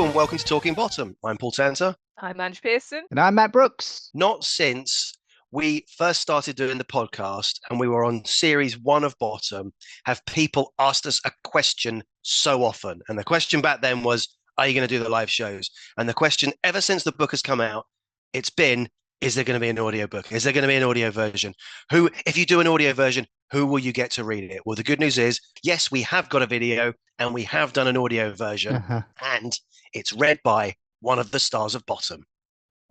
and welcome to Talking Bottom. I'm Paul Tanter. I'm Ange Pearson. And I'm Matt Brooks. Not since we first started doing the podcast and we were on series 1 of Bottom have people asked us a question so often. And the question back then was, are you going to do the live shows? And the question ever since the book has come out, it's been, is there going to be an audiobook? Is there going to be an audio version? If you do an audio version, who will you get to read it? Well, the good news is, yes, we have got a video and we have done an audio version, and it's read by one of the stars of Bottom.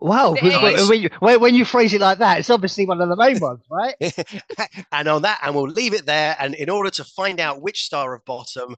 Wow, when you phrase it like that, it's obviously one of the main ones, right? And on that, and we'll leave it there. And in order to find out which star of Bottom,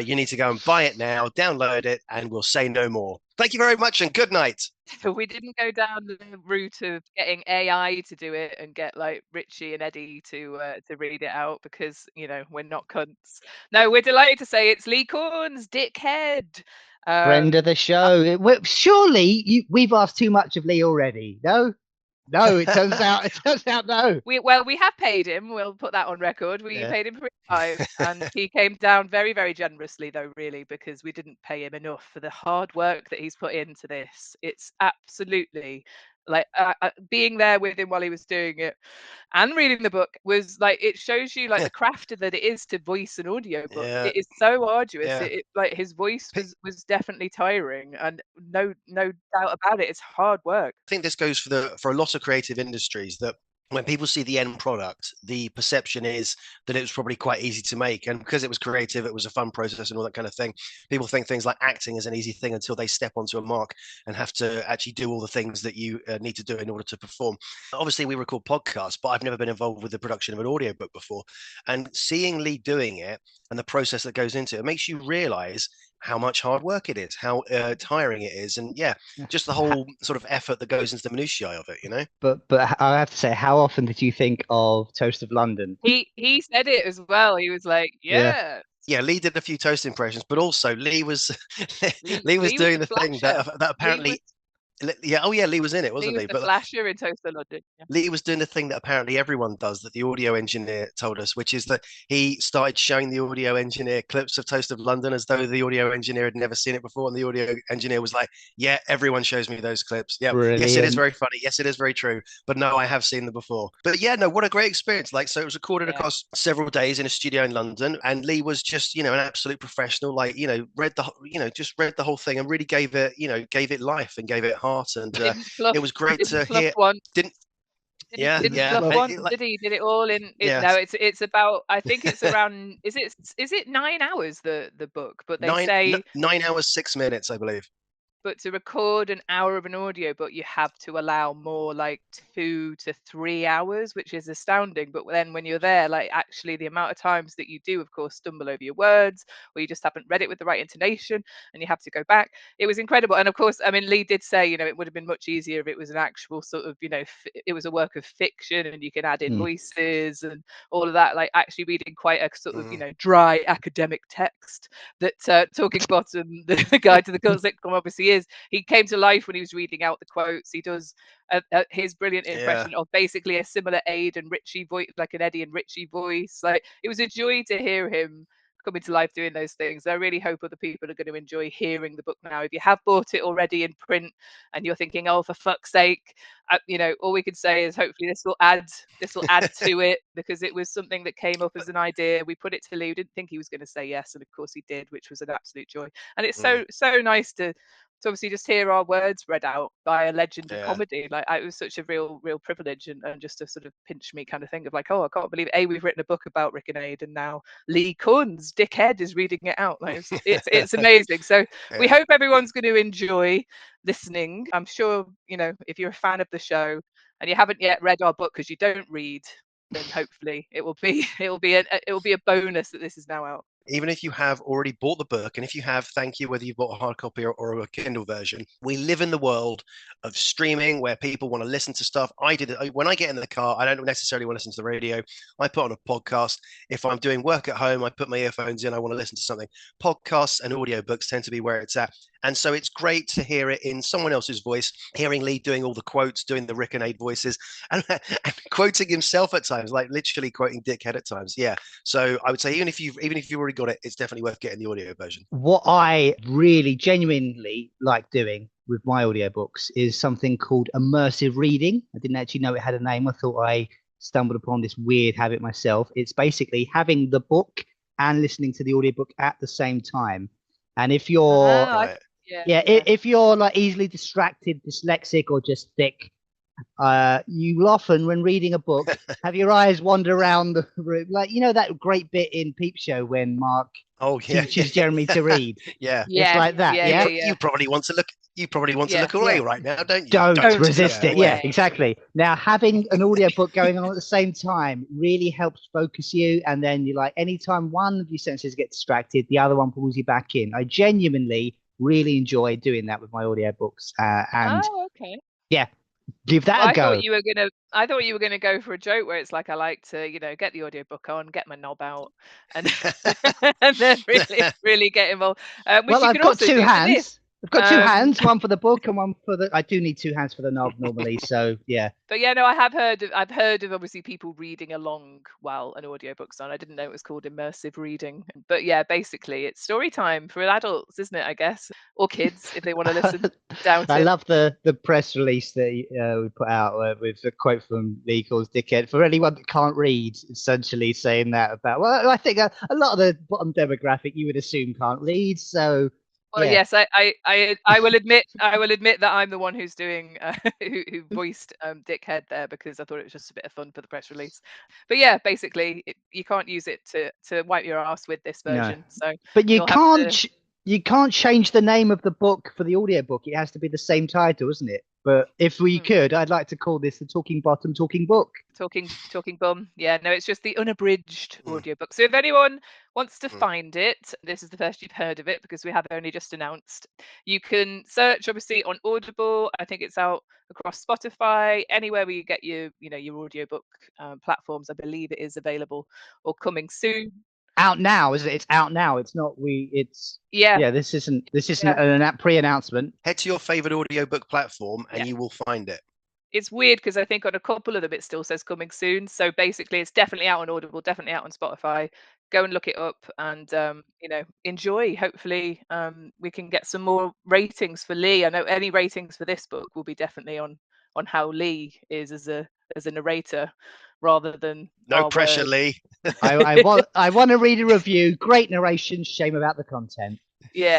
you need to go and buy it now, download it, and we'll say no more. Thank you very much and good night. We didn't go down the route of getting AI to do it and get like Richie and Eddie to read it out because, you know, we're not cunts. No, we're delighted to say it's Lee Corns, dickhead. Friend of the show. Surely we've asked too much of Lee already. No, it turns out no. We have paid him. We'll put that on record. We paid him for his time, and he came down very, very generously, though, really, because we didn't pay him enough for the hard work that he's put into this. It's absolutely like being there with him while he was doing it and reading the book was like, it shows you like the craft that it is to voice an audiobook. It is so arduous. It like his voice was definitely tiring, and no doubt about it, it's hard work. I think this goes for a lot of creative industries, that when people see the end product, the perception is that it was probably quite easy to make. And because it was creative, it was a fun process and all that kind of thing. People think things like acting is an easy thing until they step onto a mark and have to actually do all the things that you need to do in order to perform. Obviously, we record podcasts, but I've never been involved with the production of an audiobook before. And seeing Lee doing it and the process that goes into it makes you realize how much hard work it is, how tiring it is, and just the whole sort of effort that goes into the minutiae of it, you know. But I have to say, how often did you think of Toast of London? He said it as well. He was like, yeah, Lee did a few Toast impressions, but also Lee was doing the thing that apparently. Lee was in it, wasn't he? But Flasher in Toast of London. Yeah. Lee was doing the thing that apparently everyone does, that the audio engineer told us, which is that he started showing the audio engineer clips of Toast of London as though the audio engineer had never seen it before. And the audio engineer was like, yeah, everyone shows me those clips. Yeah, brilliant. Yes, it is very funny. Yes, it is very true. But no, I have seen them before. But what a great experience. Like, so it was recorded across several days in a studio in London. And Lee was just, an absolute professional, read the whole thing and really gave it life and gave it heart. And it was great to hear. Did he? Did it all in? No, it's about. I think it's around. Is it 9 hours the book? But they say 9 hours 6 minutes, I believe. But to record an hour of an audiobook, you have to allow more like 2 to 3 hours, which is astounding. But then when you're there, like actually the amount of times that you do, of course, stumble over your words, or you just haven't read it with the right intonation and you have to go back. It was incredible. And of course, I mean, Lee did say, it would have been much easier if it was an actual sort of, it was a work of fiction and you can add in voices and all of that, like actually reading quite a sort of, dry academic text that Talking Bottom, the guide to the Cult Sitcom, obviously is. He came to life when he was reading out the quotes. He does his brilliant impression of basically a similar Aid and Richie voice, like an Eddie and Richie voice. Like, it was a joy to hear him coming to life doing those things. I really hope other people are going to enjoy hearing the book now. If you have bought it already in print and you're thinking, oh, for fuck's sake, all we can say is hopefully this will add to it, because it was something that came up as an idea. We put it to Lee. We didn't think he was going to say yes, and of course he did, which was an absolute joy. And it's so nice to obviously just hear our words read out by a legend of comedy. Like, it was such a real privilege, and just a sort of pinch me kind of thing of like, oh, I can't believe we've written a book about Rick and Aid, and now Lee Kunz, dickhead, is reading it out. Like, it's amazing. So we hope everyone's going to enjoy listening. I'm sure, if you're a fan of the show and you haven't yet read our book because you don't read, then hopefully it will be a bonus that this is now out. Even if you have already bought the book, and if you have, thank you, whether you've bought a hard copy or a Kindle version. We live in the world of streaming where people want to listen to stuff. When I get in the car, I don't necessarily want to listen to the radio. I put on a podcast. If I'm doing work at home, I put my earphones in. I want to listen to something. Podcasts and audiobooks tend to be where it's at. And so it's great to hear it in someone else's voice, hearing Lee doing all the quotes, doing the Rick and Aid voices, and quoting himself at times, like literally quoting Dickhead at times. Yeah. So I would say even if you've already got it, it's definitely worth getting the audio version. What I really genuinely like doing with my audiobooks is something called immersive reading. I didn't actually know it had a name. I thought I stumbled upon this weird habit myself. It's basically having the book and listening to the audiobook at the same time. And if you're Right. if you're like easily distracted, dyslexic, or just thick, you will often, when reading a book, have your eyes wander around the room, like that great bit in Peep Show when Mark teaches Jeremy to read. Yeah, it's like that. Yeah, you probably want to look. You probably want to look away right now, don't you? Don't resist it. Yeah, exactly. Now, having an audiobook going on at the same time really helps focus you, and then you like anytime one of your senses get distracted, the other one pulls you back in. I genuinely really enjoy doing that with my audiobooks, and okay. Yeah, give that a go. I thought you were gonna go for a joke where it's like I like to, get the audiobook on, get my knob out, and and then really get involved. Well, I've got two hands. I've got two hands, one for the book and one for the. I do need two hands for the knob normally, so yeah. But yeah, no, I've heard of obviously people reading along while an audiobook's on. I didn't know it was called immersive reading. But yeah, basically it's story time for adults, isn't it, I guess? Or kids if they want to listen. I love the press release that we put out with a quote from Lee calls Dickhead. For anyone that can't read, essentially saying that about, well, I think a lot of the bottom demographic you would assume can't read, so. Well, yes, I will admit that I'm the one who's doing who voiced Dickhead there because I thought it was just a bit of fun for the press release. But yeah, basically you can't use it to wipe your ass with this version. No. So, but you can't change the name of the book for the audiobook. It has to be the same title, isn't it? But if we could, I'd like to call this the Talking Bottom Talking Book. Talking Bum. Yeah, no, it's just the unabridged audiobook. So if anyone wants to find it, this is the first you've heard of it because we have only just announced. You can search obviously on Audible. I think it's out across Spotify, anywhere where you get your audiobook platforms. I believe it is available or coming soon. Out now, is it? It's out now. It's not It's This isn't an pre-announcement. Head to your favorite audiobook platform and you will find it. It's weird because I think on a couple of them it still says coming soon. So basically, it's definitely out on Audible, definitely out on Spotify. Go and look it up and enjoy. Hopefully, we can get some more ratings for Lee. I know any ratings for this book will be definitely on how Lee is as a narrator, rather than no pressure, Lee. I want to read a review. Great narration, shame about the content. Yeah.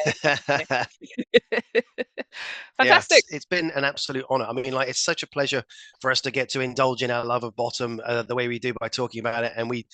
Fantastic. It's been an absolute honor. I mean, like, it's such a pleasure for us to get to indulge in our love of Bottom the way we do by talking about it, and we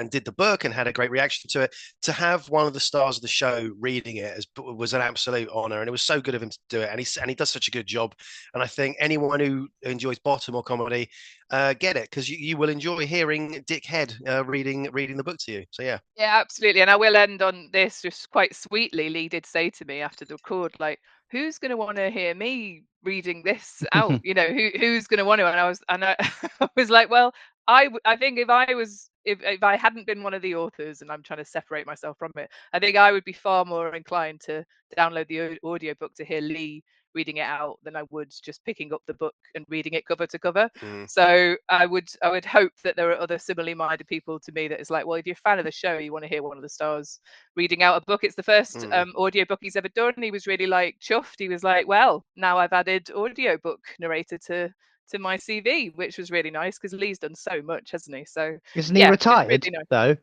did the book and had a great reaction to it. To have one of the stars of the show reading it was an absolute honor, and it was so good of him to do it. And he does such a good job. And I think anyone who enjoys Bottom or comedy, get it, because you will enjoy hearing Dickhead reading the book to you. So yeah, absolutely. And I will end on this just quite sweetly. Lee did say to me after the record, like, who's going to want to hear me reading this out? Who's going to want to? And I was like, well, I think if I hadn't been one of the authors, and I'm trying to separate myself from it, I think I would be far more inclined to download the audiobook to hear Lee reading it out than I would just picking up the book and reading it cover to cover. So I would hope that there are other similarly minded people to me that is like, well, if you're a fan of the show, you want to hear one of the stars reading out a book. It's the first audiobook he's ever done. He was really like chuffed. He was like, well, now I've added audiobook narrator to my CV, which was really nice because Lee's done so much, hasn't he? So isn't he retired really nice. Though?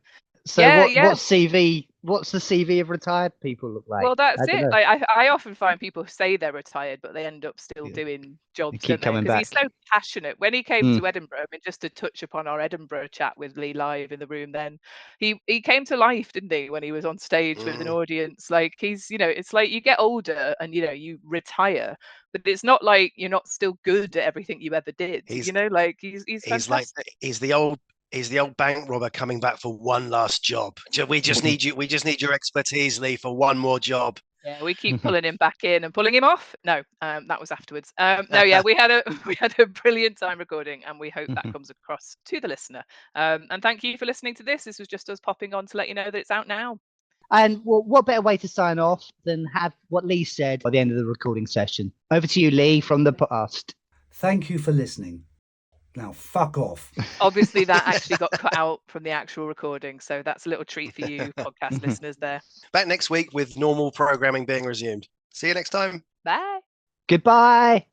So what CV? What's the CV of retired people look like? Well, that's it. Like, I often find people say they're retired, but they end up still doing jobs. Keep coming back. He's so passionate. When he came to Edinburgh, I mean, just to touch upon our Edinburgh chat with Lee live in the room, then he came to life, didn't he? When he was on stage with an audience, like he's, it's like you get older and you retire, but it's not like you're not still good at everything you ever did. He's fantastic. He's the old bank robber coming back for one last job. We just need you. We just need your expertise, Lee, for one more job. Yeah, we keep pulling him back in and pulling him off. No, that was afterwards. We had a brilliant time recording, and we hope that comes across to the listener. And thank you for listening to this. This was just us popping on to let you know that it's out now. And what better way to sign off than have what Lee said by the end of the recording session? Over to you, Lee, from the past. Thank you for listening. Now, fuck off. Obviously, that actually got cut out from the actual recording. So that's a little treat for you podcast listeners there. Back next week with normal programming being resumed. See you next time. Bye. Goodbye.